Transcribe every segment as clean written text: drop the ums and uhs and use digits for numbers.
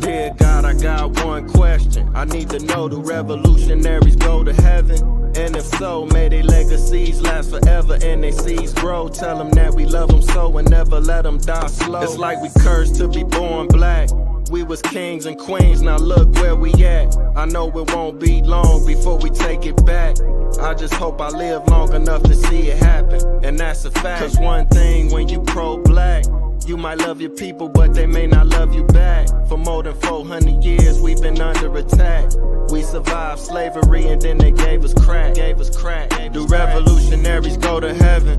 Dear God, I got one question. I need to know, do revolutionaries go to heaven? And if so, may their legacies last forever and their seeds grow. Tell them that we love them so and never let them die slow. It's like we cursed to be born black. We was kings and queens, now look where we at. I know it won't be long before we take it back. I just hope I live long enough to see it happen, and that's a fact. Cause one thing when you pro-black, you might love your people, but they may not love you back. For more than 400 years, we've been under attack. We survived slavery and then they gave us crack. Do revolutionaries go to heaven?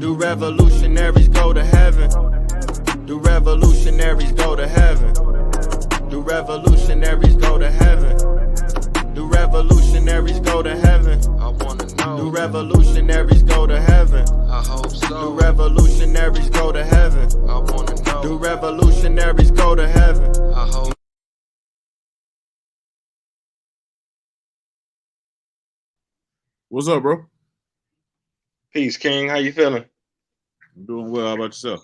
Do revolutionaries go to heaven? Do revolutionaries go to heaven? Do revolutionaries go to heaven? Do revolutionaries go to heaven? I wanna know. Do revolutionaries go to heaven? I hope so. Do revolutionaries go to heaven? I wanna know. Do revolutionaries go to heaven? I hope. What's up, bro? Peace, King. How you feeling? I'm doing well. How about yourself?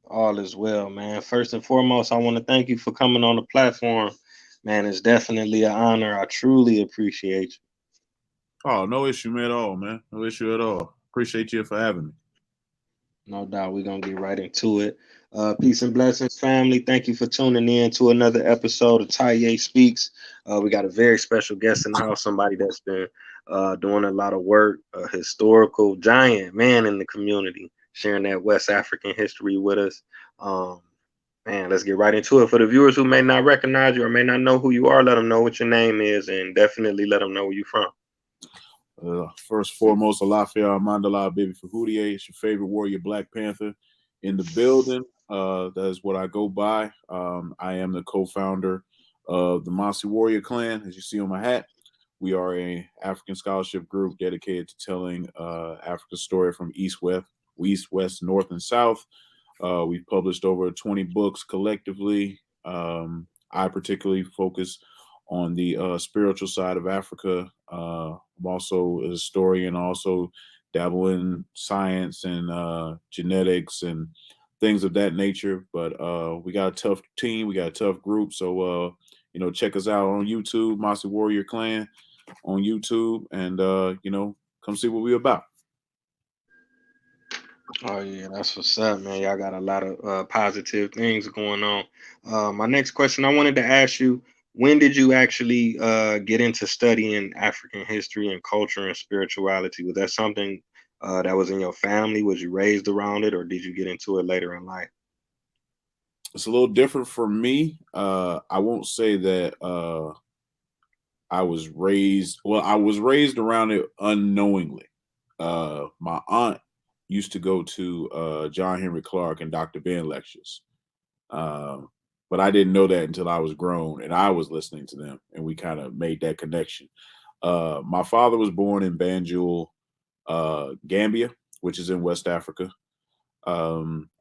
All is well, man. First and foremost, I want to thank you for coming on the platform. Man, it's definitely an honor. I truly appreciate you. Oh, no issue at all, man. No issue at all. Appreciate you for having me. No doubt we're going to get right into it. Peace and blessings, family. Thank you for tuning in to another episode of Taye Speaks. We got a very special guest in the house, somebody that's been doing a lot of work, a historical giant man in the community, sharing that West African history with us. Man, let's get right into it. For the viewers who may not recognize you or may not know who you are, let them know what your name is and definitely let them know where you're from. First and foremost, Alafia Mandala Baby Fahudie. It's your favorite warrior, Black Panther, in the building. That is what I go by. I am the co-founder of the Mossi Warrior Clan, as you see on my hat. We are a African scholarship group dedicated to telling Africa's story from east, west, north, and south. We've published over 20 books collectively. I particularly focus on the spiritual side of Africa. I'm also a historian, also dabble in science and genetics and things of that nature. But we got a tough team. We got a tough group. So, check us out on YouTube, Mossi Warrior Clan on YouTube, and, come see what we're about. Oh yeah, that's what's up, man. Y'all got a lot of positive things going on. My next question, I wanted to ask you, when did you actually get into studying African history and culture and spirituality? Was that something that was in your family? Was you raised around it, or did you get into it later in life? It's a little different for me. I won't say that I was raised around it unknowingly. My aunt used to go to John Henry Clark and Dr. Ben lectures. But I didn't know that until I was grown and I was listening to them, and we kind of made that connection. My father was born in Banjul, Gambia, which is in West Africa. Um,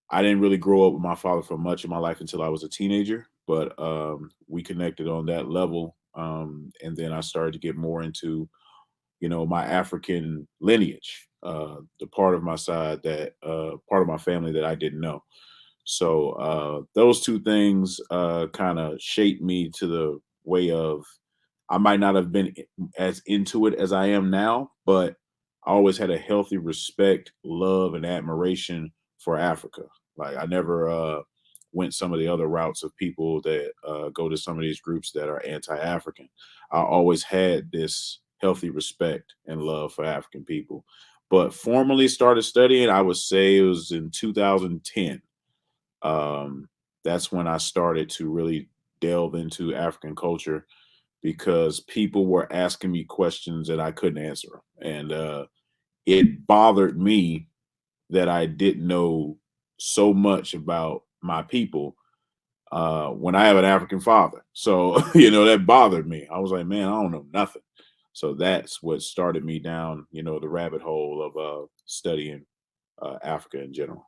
I didn't really grow up with my father for much of my life until I was a teenager, but we connected on that level. And then I started to get more into, my African lineage, the part of my side part of my family that I didn't know. So those two things kind of shaped me to the way of, I might not have been as into it as I am now, but I always had a healthy respect, love, and admiration for Africa. Like I never went some of the other routes of people that go to some of these groups that are anti-African. I always had this healthy respect and love for African people. But formally started studying, I would say it was in 2010. That's when I started to really delve into African culture because people were asking me questions that I couldn't answer. And it bothered me that I didn't know so much about my people when I have an African father. So, that bothered me. I was like, man, I don't know nothing. So that's what started me down, the rabbit hole of studying Africa in general.